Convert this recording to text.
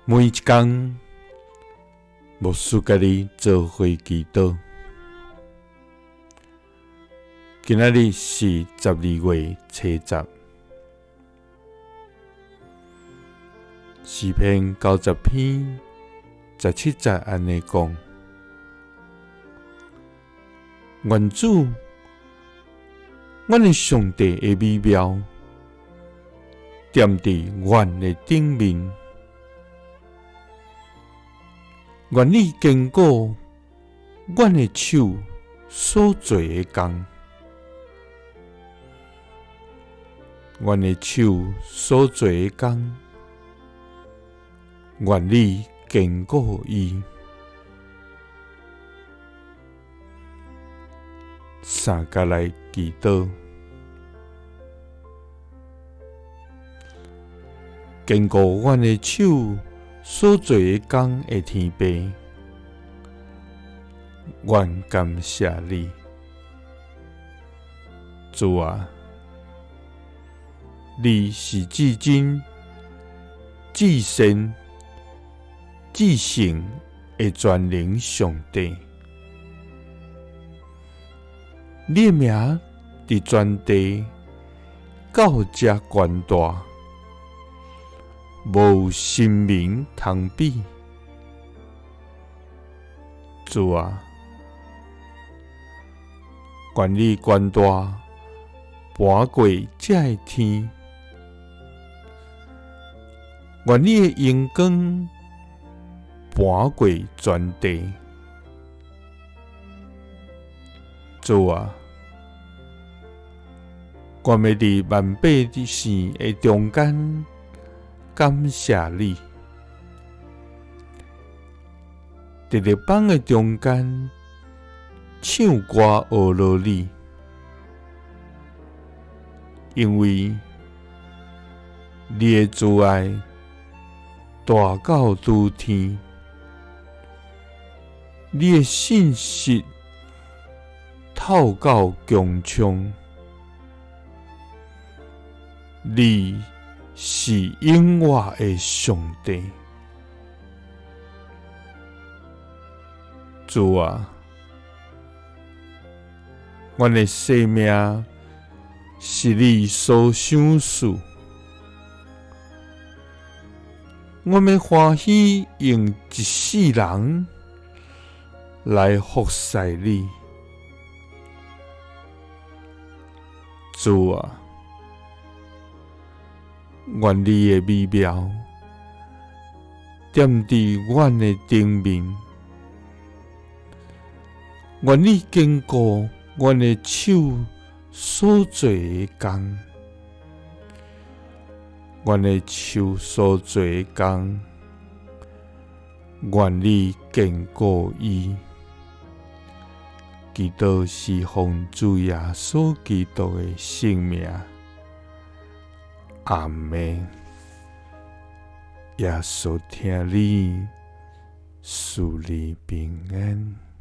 每一天，牧师甲你做伙祈祷。今仔日是12月初10，诗篇90篇17节安尼讲：愿主，阮的上帝的美妙，踮伫阮的顶面。愿你坚固阮的手所做的工，阮的手所做的工，愿你坚固伊。三甲来祈祷，坚固阮的手所做的工的天父，愿感谢你，主啊！你是至真、至善、至圣的全能上帝，你的名伫全地到这悬大。无有神明通比，主啊！愿你悬大搬过这的天，愿你的荣光搬过全地，主啊！愿要伫万百的姓的中间。感谢你，伫日邦的中间唱歌学乐你，因为你的慈爱大到诸天，你的信实透到穹苍，你是永活的上帝，主啊！阮的生命是你所想事，阮要欢喜用一世人来服侍你，主啊！愿你的美妙踮伫阮的顶面，愿你坚固阮的手所做的工，阮的手所做的工，愿你坚固伊。祈祷是奉主耶稣基督的圣名。阿们。耶稣听你，赐你平安。